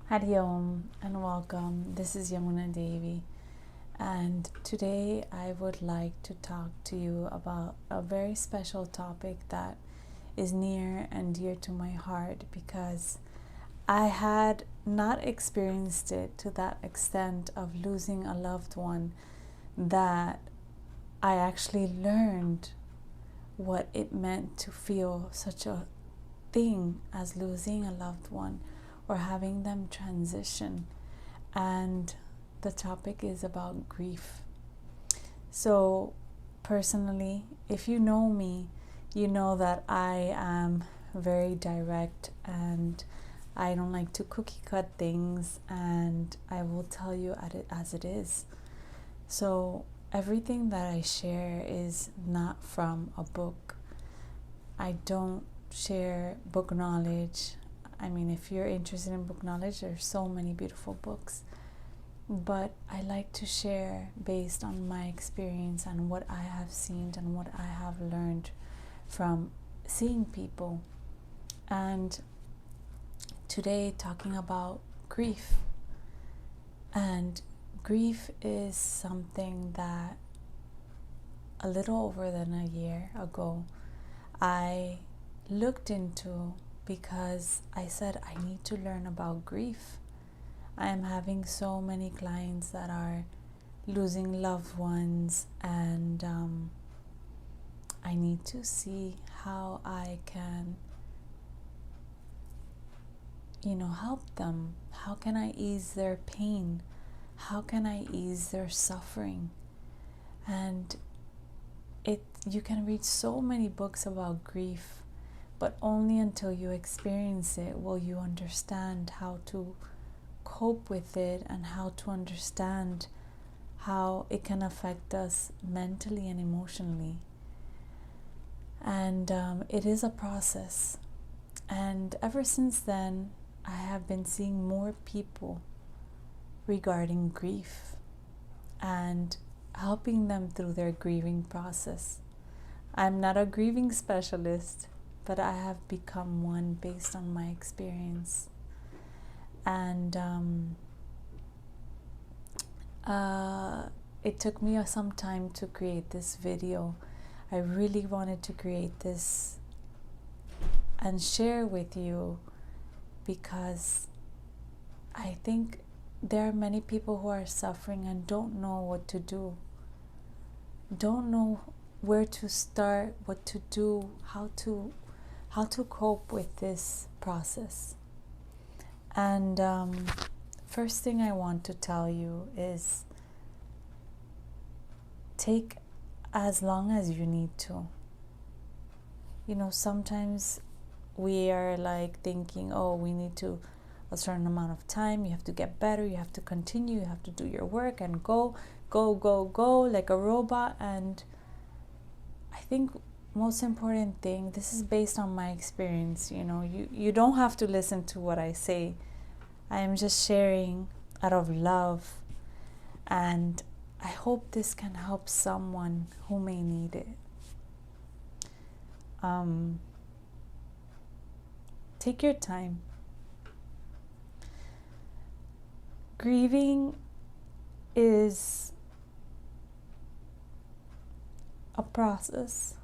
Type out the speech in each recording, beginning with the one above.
Hari Om and welcome. This is Yamuna Devi, and today I would like to talk to you about a very special topic that is near and dear to my heart because I had not experienced it to that extent of losing a loved one that I actually learned what it meant to feel such a thing as losing a loved one or having them transition. And the topic is about grief. So, personally, if you know me, you know that I am very direct and I don't like to cookie cut things, and I will tell you as it is. So, everything that I share is not from a book. I don't share book knowledge. I mean, if you're interested in book knowledge, there's so many beautiful books. But I like to share based on my experience and what I have seen and what I have learned from seeing people. And today, talking about grief. And grief is something that a little over than a year ago I looked into because I said I need to learn about grief. I am having so many clients that are losing loved ones, and I need to see how I can, help them. How can I ease their pain? How can I ease their suffering? And you can read so many books about grief, but only until you experience it will you understand how to cope with it and how to understand how it can affect us mentally and emotionally. And it is a process. And ever since then, I have been seeing more people regarding grief and helping them through their grieving process. I'm not a grieving specialist, but I have become one based on my experience. And it took me some time to create this video. I really wanted to create this and share with you because I think there are many people who are suffering and don't know what to do, don't know where to start, what to do, how to cope with this process. And first thing I want to tell you is take as long as you need to. Sometimes we are like thinking, oh, we need to a certain amount of time, you have to get better, you have to continue, you have to do your work and go like a robot. And I think most important thing, this is based on my experience, you don't have to listen to what I say. I am just sharing out of love, and I hope this can help someone who may need it. Take your time. Grieving is a process.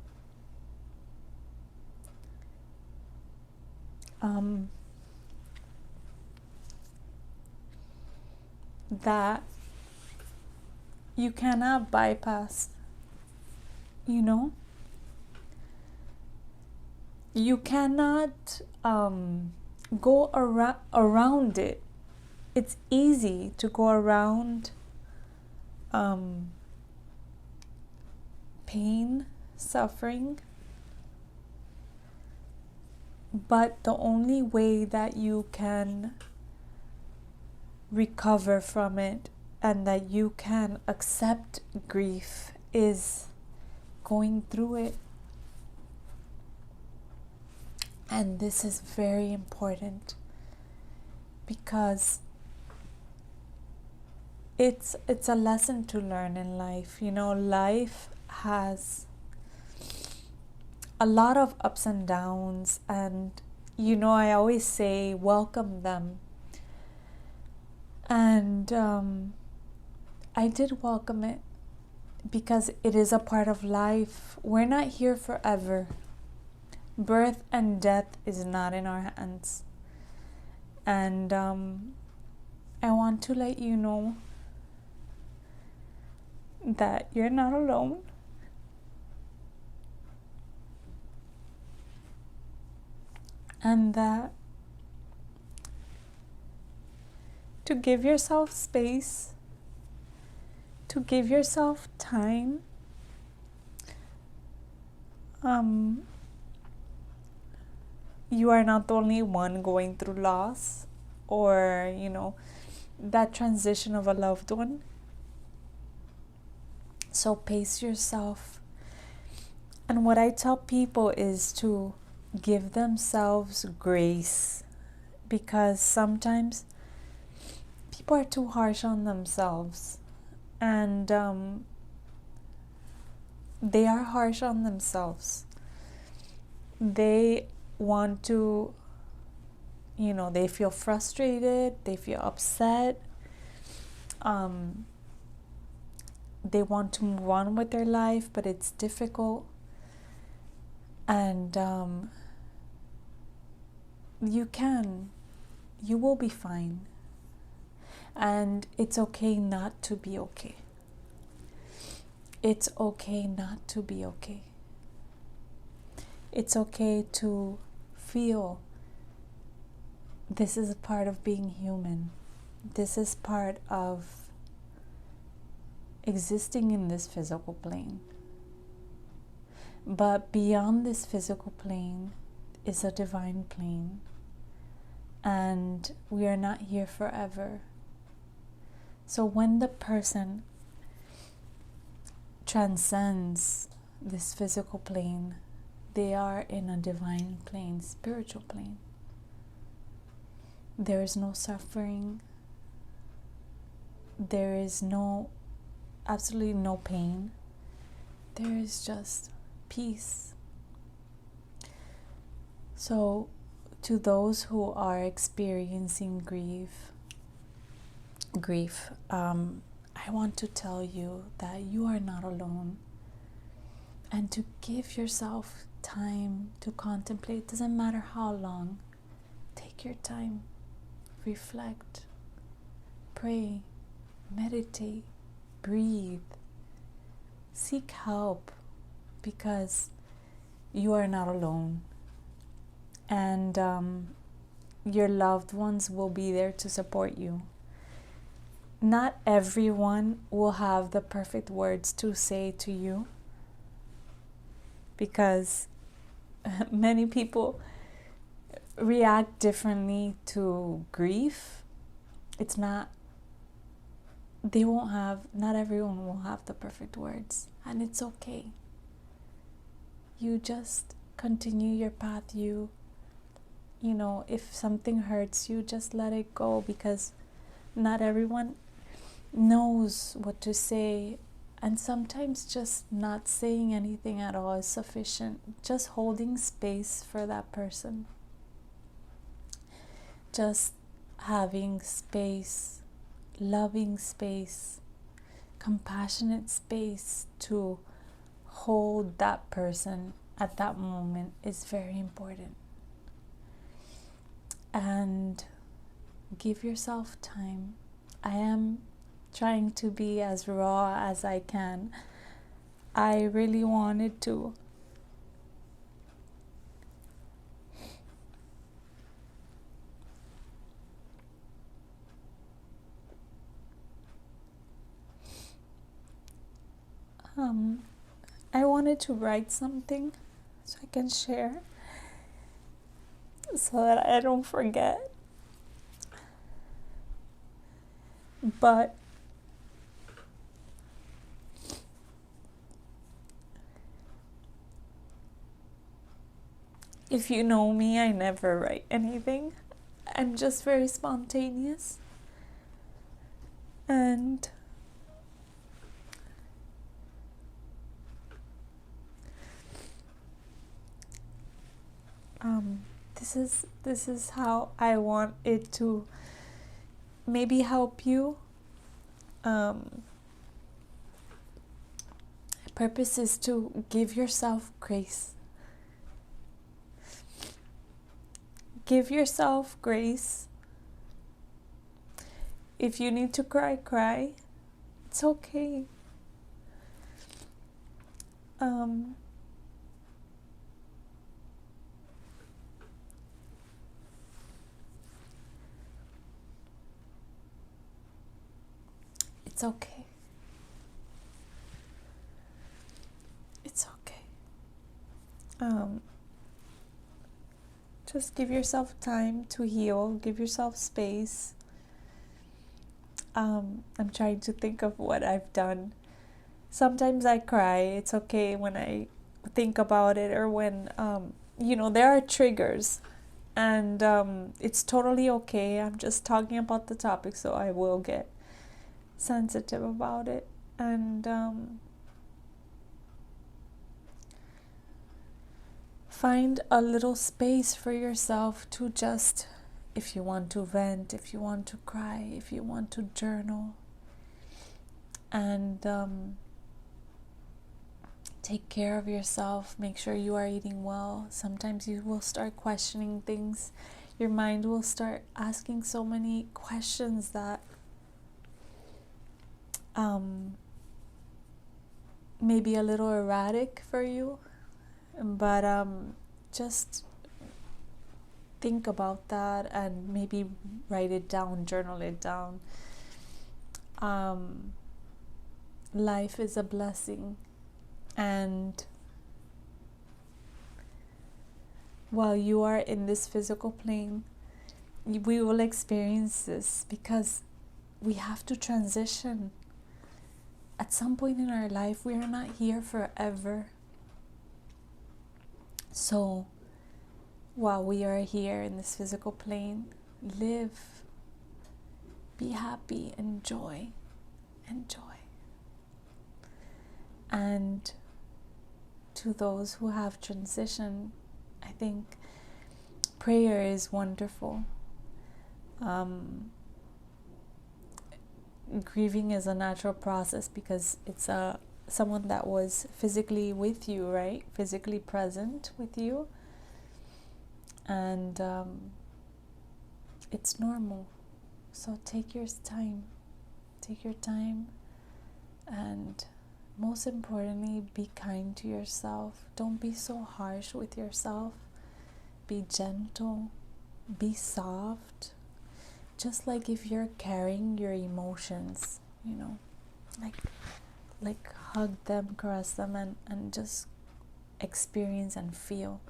That you cannot bypass, you cannot go around it. It's easy to go around pain, suffering, but the only way that you can recover from it and that you can accept grief is going through it. And this is very important because it's a lesson to learn in life. Life has a lot of ups and downs, and I always say welcome them. And I did welcome it because it is a part of life. We're not here forever. Birth and death is not in our hands. And I want to let you know that you're not alone. And that to give yourself space, to give yourself time, you are not the only one going through loss or, that transition of a loved one. So pace yourself. And what I tell people is to give themselves grace, because sometimes people are too harsh on themselves, and they are harsh on themselves. They want to, they feel frustrated, they feel upset, they want to move on with their life, but it's difficult. And you will be fine. And it's okay not to be okay. It's okay not to be okay. It's okay to feel. This is a part of being human. This is part of existing in this physical plane. But beyond this physical plane is a divine plane. And we are not here forever. So when the person transcends this physical plane, they are in a divine plane, spiritual plane. There is no suffering. There is absolutely no pain. There is just peace. So to those who are experiencing grief, I want to tell you that you are not alone, and to give yourself time to contemplate. Doesn't matter how long. Take your time, reflect, pray, meditate, breathe, seek help, because you are not alone, and your loved ones will be there to support you. Not everyone will have the perfect words to say to you, because many people react differently to grief. Not everyone will have the perfect words, and it's okay. You just continue your path. If something hurts you, just let it go, because not everyone knows what to say, and sometimes just not saying anything at all is sufficient. Just holding space for that person, just having space, loving space, compassionate space to hold that person at that moment is very important. And give yourself time. I am trying to be as raw as I can. I really wanted to write something so I can share, so that I don't forget. But if you know me, I never write anything. I'm just very spontaneous. And this is how I want it to maybe help you. Purpose is to give yourself grace. Give yourself grace. If you need to cry, cry. It's okay. It's okay. It's okay. Just give yourself time to heal. Give yourself space. I'm trying to think of what I've done. Sometimes I cry. It's okay when I think about it, or when, there are triggers. And it's totally okay. I'm just talking about the topic, so I will get sensitive about it. And find a little space for yourself to just, if you want to vent, if you want to cry, if you want to journal. And take care of yourself. Make sure you are eating well. Sometimes you will start questioning things. Your mind will start asking so many questions that may be a little erratic for you. But just think about that and maybe write it down, journal it down. Life is a blessing. And while you are in this physical plane, we will experience this because we have to transition. At some point in our life, we are not here forever. So while we are here in this physical plane, live, be happy, enjoy. And to those who have transitioned, I think prayer is wonderful. Grieving is a natural process because it's someone that was physically with you, right? Physically present with you. And it's normal. So take your time. Take your time. And most importantly, be kind to yourself. Don't be so harsh with yourself. Be gentle. Be soft. Just like if you're carrying your emotions, like hug them, caress them, and just experience and feel.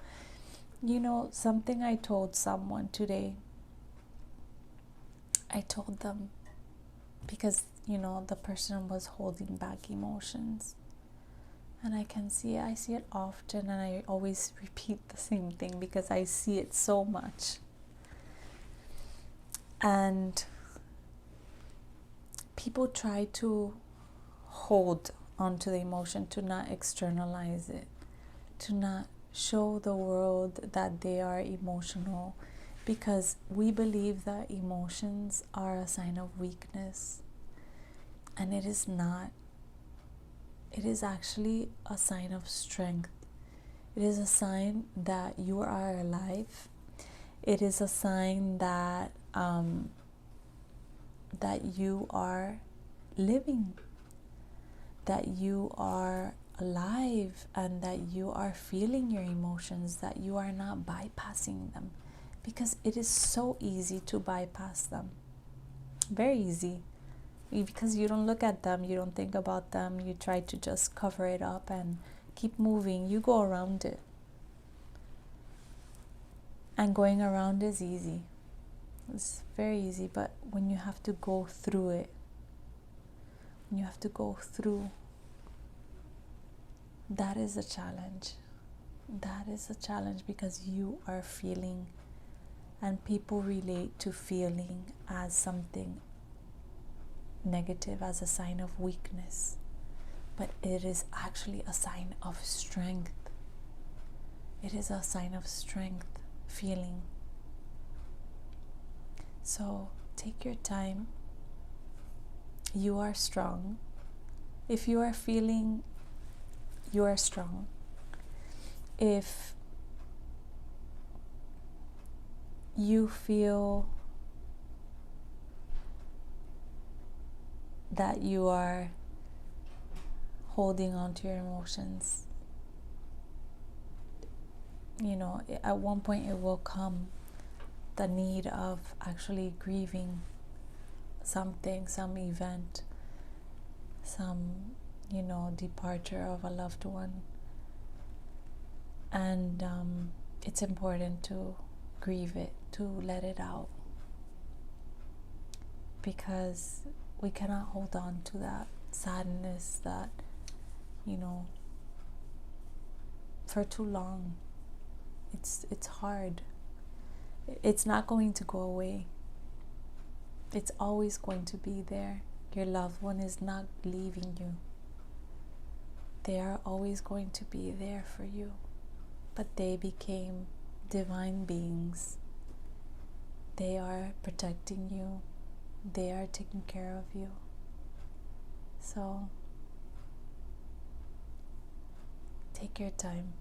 Something I told someone today, I told them because, the person was holding back emotions. And I see it often, and I always repeat the same thing because I see it so much. And people try to hold onto the emotion, to not externalize it, to not show the world that they are emotional, because we believe that emotions are a sign of weakness. And it is not. It is actually a sign of strength. It is a sign that you are alive. It is a sign that that you are living, that you are alive, and that you are feeling your emotions, that you are not bypassing them, because it is so easy to bypass them. Very easy. Because you don't look at them, you don't think about them, you try to just cover it up and keep moving. You go around it. And going around is easy. It's very easy, but when you have to go through it, that is a challenge. That is a challenge because you are feeling, and people relate to feeling as something negative, as a sign of weakness. But it is actually a sign of strength. It is a sign of strength, feeling. So take your time. You are strong. If you are feeling you are strong, if you feel that you are holding on to your emotions, at one point it will come, the need of actually grieving something, some event, some departure of a loved one. And it's important to grieve it, to let it out, because we cannot hold on to that sadness, that for too long. It's hard. It's not going to go away. It's always going to be there. Your loved one is not leaving you. They are always going to be there for you. But they became divine beings. They are protecting you. They are taking care of you. So take your time.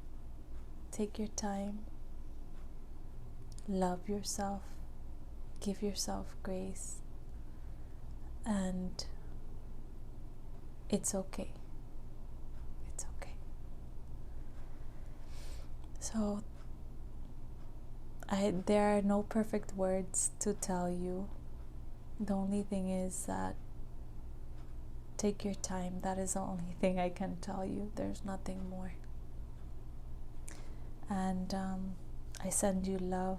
Take your time. Love yourself. Give yourself grace. And it's okay. It's okay. So there are no perfect words to tell you. The only thing is that take your time. That is the only thing I can tell you. There's nothing more. And I send you love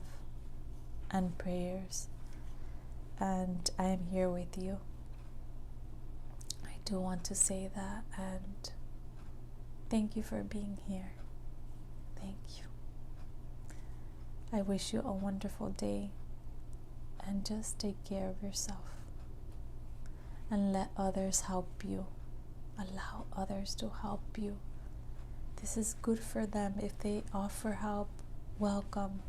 and prayers. And I am here with you. I do want to say that. And thank you for being here. Thank you. I wish you a wonderful day. And just take care of yourself. And let others help you. Allow others to help you. This is good for them. If they offer help, welcome.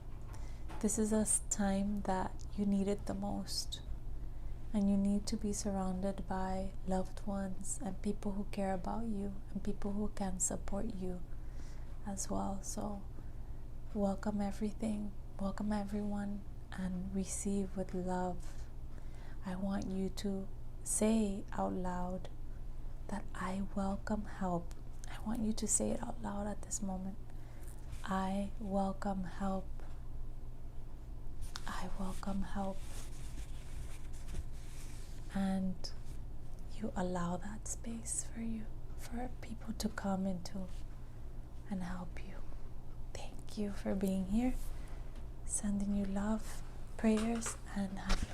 This is a time that you need it the most. And you need to be surrounded by loved ones and people who care about you and people who can support you as well. So welcome everything. Welcome everyone and receive with love. I want you to say out loud that I welcome help. I want you to say it out loud at this moment. I welcome help. I welcome help. And you allow that space for you, for people to come into and help you. Thank you for being here. Sending you love, prayers, and have